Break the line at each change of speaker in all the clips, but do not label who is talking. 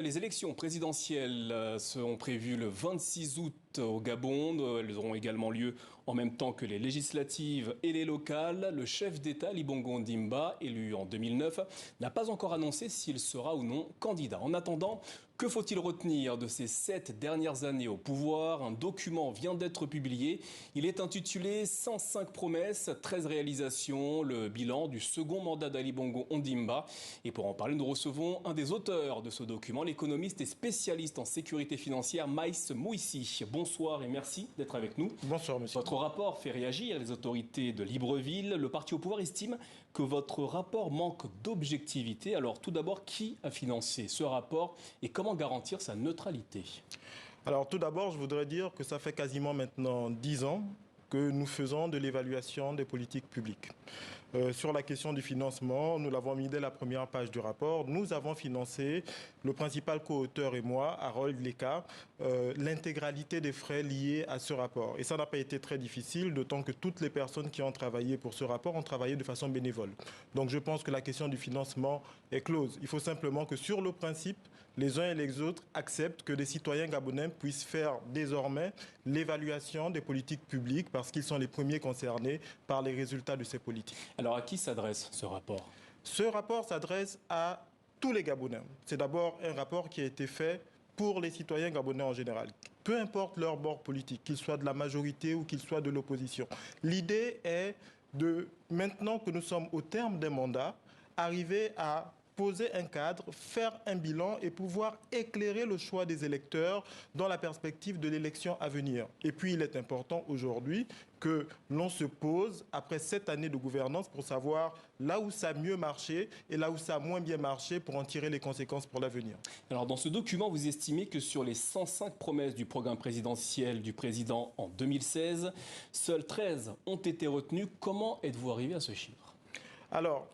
Les élections présidentielles seront prévues le 26 août au Gabon. Elles auront également lieu en même temps que les législatives et les locales. Le chef d'État, Ali Bongo Ondimba, élu en 2009, n'a pas encore annoncé s'il sera ou non candidat. En attendant, que faut-il retenir de ces 7 dernières années au pouvoir? Un document vient d'être publié. Il est intitulé « 105 promesses, 13 réalisations », le bilan du second mandat d'Ali Bongo Ondimba. Et pour en parler, nous recevons un des auteurs de ce document, l'économiste et spécialiste en sécurité financière Maïs Mouissi. Bonsoir et merci d'être avec nous.
Bonsoir, monsieur.
Votre rapport fait réagir les autorités de Libreville. Le parti au pouvoir estime que votre rapport manque d'objectivité. Alors tout d'abord, qui a financé ce rapport et comment garantir sa neutralité?
Alors tout d'abord, je voudrais dire que ça fait quasiment maintenant 10 ans que nous faisons de l'évaluation des politiques publiques. Sur la question du financement, nous l'avons mis dès la première page du rapport. Nous avons financé, le principal co-auteur et moi, Harold Leka, l'intégralité des frais liés à ce rapport. Et ça n'a pas été très difficile, d'autant que toutes les personnes qui ont travaillé pour ce rapport ont travaillé de façon bénévole. Donc je pense que la question du financement est close. Il faut simplement que sur le principe, les uns et les autres acceptent que les citoyens gabonais puissent faire désormais l'évaluation des politiques publiques parce qu'ils sont les premiers concernés par les résultats de ces politiques.
Alors à qui s'adresse ce rapport?
Ce rapport s'adresse à tous les Gabonais. C'est d'abord un rapport qui a été fait pour les citoyens gabonais en général. Peu importe leur bord politique, qu'ils soient de la majorité ou qu'ils soient de l'opposition. L'idée est de, maintenant que nous sommes au terme des mandats, arriver à poser un cadre, faire un bilan et pouvoir éclairer le choix des électeurs dans la perspective de l'élection à venir. Et puis, il est important aujourd'hui que l'on se pose, après 7 années de gouvernance, pour savoir là où ça a mieux marché et là où ça a moins bien marché pour en tirer les conséquences pour l'avenir.
Alors, dans ce document, vous estimez que sur les 105 promesses du programme présidentiel du président en 2016, seules 13 ont été retenues. Comment êtes-vous arrivé à ce chiffre?
Alors,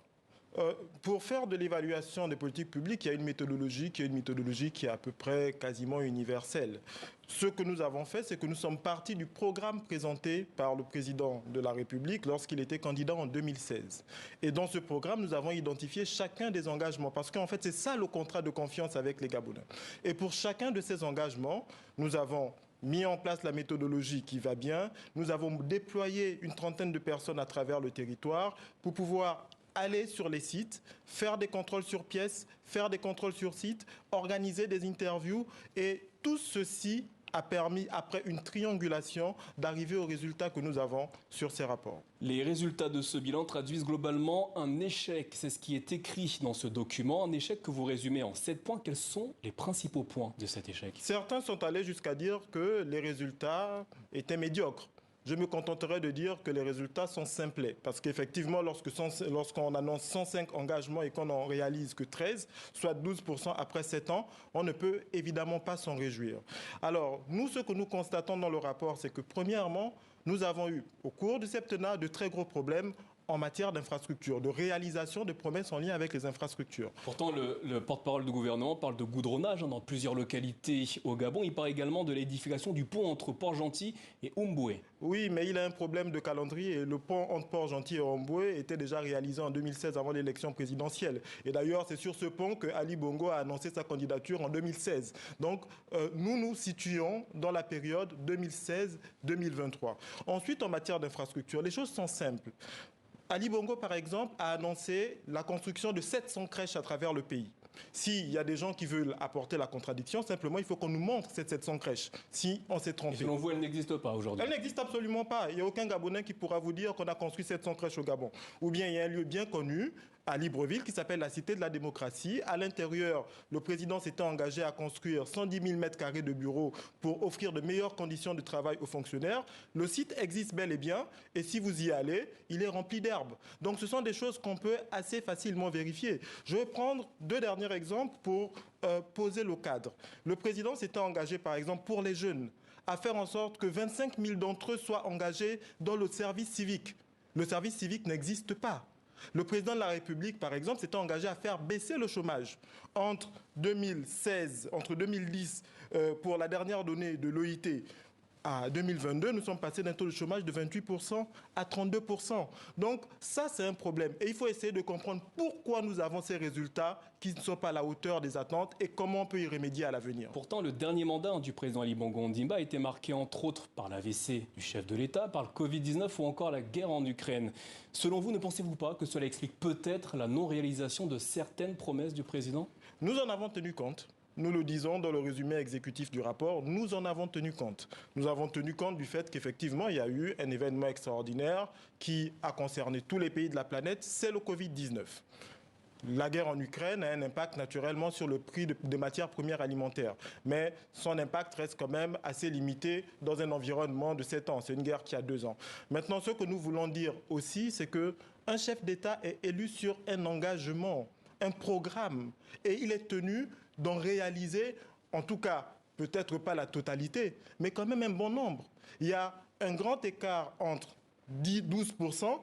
pour faire de l'évaluation des politiques publiques, il y a une méthodologie qui est à peu près quasiment universelle. Ce que nous avons fait, c'est que nous sommes partis du programme présenté par le président de la République lorsqu'il était candidat en 2016. Et dans ce programme, nous avons identifié chacun des engagements, parce qu'en fait, c'est ça le contrat de confiance avec les Gabonais. Et pour chacun de ces engagements, nous avons mis en place la méthodologie qui va bien. Nous avons déployé une trentaine de personnes à travers le territoire pour pouvoir aller sur les sites, faire des contrôles sur pièces, faire des contrôles sur site, organiser des interviews. Et tout ceci a permis, après une triangulation, d'arriver aux résultats que nous avons sur ces rapports.
Les résultats de ce bilan traduisent globalement un échec. C'est ce qui est écrit dans ce document. Un échec que vous résumez en 7 points. Quels sont les principaux points de cet échec? Certains
sont allés jusqu'à dire que les résultats étaient médiocres. Je me contenterai de dire que les résultats sont simplets. Parce qu'effectivement, lorsqu'on annonce 105 engagements et qu'on n'en réalise que 13, soit 12% après 7 ans, on ne peut évidemment pas s'en réjouir. Alors, nous, ce que nous constatons dans le rapport, c'est que premièrement, nous avons eu, au cours du septennat, de très gros problèmes en matière d'infrastructure, de réalisation de promesses en lien avec les infrastructures.
Pourtant, le porte-parole du gouvernement parle de goudronnage dans plusieurs localités au Gabon. Il parle également de l'édification du pont entre Port-Gentil et Umboué.
Oui, mais il a un problème de calendrier. Et le pont entre Port-Gentil et Umboué était déjà réalisé en 2016 avant l'élection présidentielle. Et d'ailleurs, c'est sur ce pont que Ali Bongo a annoncé sa candidature en 2016. Donc, nous nous situons dans la période 2016-2023. Ensuite, en matière d'infrastructure, les choses sont simples. Ali Bongo, par exemple, a annoncé la construction de 700 crèches à travers le pays. S'il y a des gens qui veulent apporter la contradiction, simplement, il faut qu'on nous montre ces 700 crèches, si on s'est trompé.
Et selon vous, elle n'existe pas aujourd'hui?
Elle n'existe absolument pas. Il n'y a aucun Gabonais qui pourra vous dire qu'on a construit 700 crèches au Gabon. Ou bien il y a un lieu bien connu, à Libreville, qui s'appelle la Cité de la Démocratie. À l'intérieur, le président s'était engagé à construire 110 000 m² de bureaux pour offrir de meilleures conditions de travail aux fonctionnaires. Le site existe bel et bien, et si vous y allez, il est rempli d'herbe. Donc ce sont des choses qu'on peut assez facilement vérifier. Je vais prendre 2 derniers exemples pour poser le cadre. Le président s'était engagé, par exemple, pour les jeunes, à faire en sorte que 25 000 d'entre eux soient engagés dans le service civique. Le service civique n'existe pas. Le président de la République, par exemple, s'était engagé à faire baisser le chômage. Entre 2010, pour la dernière donnée de l'OIT, à 2022, nous sommes passés d'un taux de chômage de 28% à 32%. Donc ça, c'est un problème. Et il faut essayer de comprendre pourquoi nous avons ces résultats qui ne sont pas à la hauteur des attentes et comment on peut y remédier à l'avenir.
Pourtant, le dernier mandat du président Ali Bongo Ondimba a été marqué entre autres par l'AVC du chef de l'État, par le Covid-19 ou encore la guerre en Ukraine. Selon vous, ne pensez-vous pas que cela explique peut-être la non-réalisation de certaines promesses du président?
Nous en avons tenu compte. Nous le disons dans le résumé exécutif du rapport, nous en avons tenu compte. Nous avons tenu compte du fait qu'effectivement, il y a eu un événement extraordinaire qui a concerné tous les pays de la planète, c'est le Covid-19. La guerre en Ukraine a un impact naturellement sur le prix des matières premières alimentaires. Mais son impact reste quand même assez limité dans un environnement de 7 ans. C'est une guerre qui a 2 ans. Maintenant, ce que nous voulons dire aussi, c'est qu'un chef d'État est élu sur un engagement, un programme. Et il est tenu d'en réaliser, en tout cas, peut-être pas la totalité, mais quand même un bon nombre. Il y a un grand écart entre 12%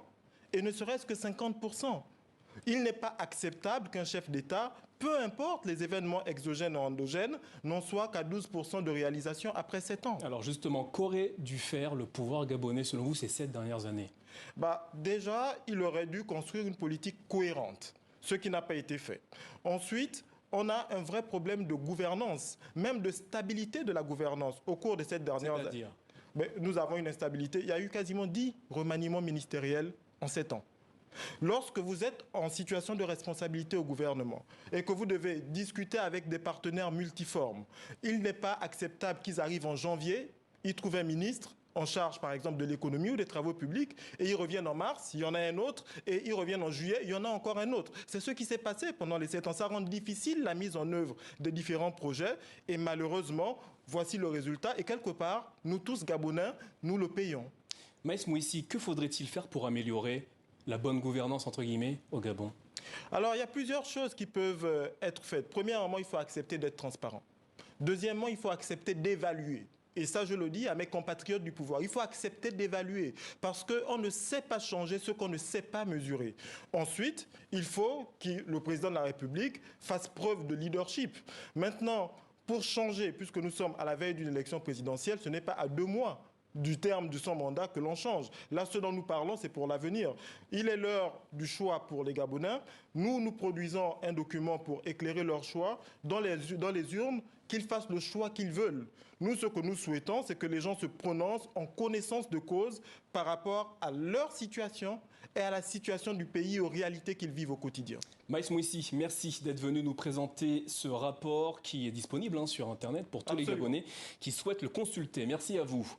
et ne serait-ce que 50%. Il n'est pas acceptable qu'un chef d'État, peu importe les événements exogènes ou endogènes, n'en soit qu'à 12% de réalisation après 7 ans.
Alors justement, qu'aurait dû faire le pouvoir gabonais selon vous ces 7 dernières années?
Déjà, il aurait dû construire une politique cohérente, ce qui n'a pas été fait. Ensuite, on a un vrai problème de gouvernance, même de stabilité de la gouvernance au cours de cette dernière année. Nous avons une instabilité. Il y a eu quasiment 10 remaniements ministériels en 7 ans. Lorsque vous êtes en situation de responsabilité au gouvernement et que vous devez discuter avec des partenaires multiformes, il n'est pas acceptable qu'ils arrivent en janvier, ils trouvent un ministre en charge par exemple de l'économie ou des travaux publics et ils reviennent en mars, il y en a un autre et ils reviennent en juillet, il y en a encore un autre. C'est ce qui s'est passé pendant les 7 ans. Ça rend difficile la mise en œuvre des différents projets et malheureusement, voici le résultat et quelque part, nous tous Gabonais, nous le payons.
Maïs Moïsi, que faudrait-il faire pour améliorer la bonne gouvernance, entre guillemets, au Gabon?
Alors, il y a plusieurs choses qui peuvent être faites. Premièrement, il faut accepter d'être transparent. Deuxièmement, il faut accepter d'évaluer. Et ça, je le dis à mes compatriotes du pouvoir. Il faut accepter d'évaluer parce qu'on ne sait pas changer ce qu'on ne sait pas mesurer. Ensuite, il faut que le président de la République fasse preuve de leadership. Maintenant, pour changer, puisque nous sommes à la veille d'une élection présidentielle, ce n'est pas à 2 mois du terme de son mandat que l'on change. Là, ce dont nous parlons, c'est pour l'avenir. Il est l'heure du choix pour les Gabonais. Nous produisons un document pour éclairer leur choix dans les urnes, qu'ils fassent le choix qu'ils veulent. Nous, ce que nous souhaitons, c'est que les gens se prononcent en connaissance de cause par rapport à leur situation et à la situation du pays, aux réalités qu'ils vivent au quotidien.
Maïs Moïsi, merci d'être venu nous présenter ce rapport qui est disponible sur Internet pour tous les Gabonais qui souhaitent le consulter. Merci à vous.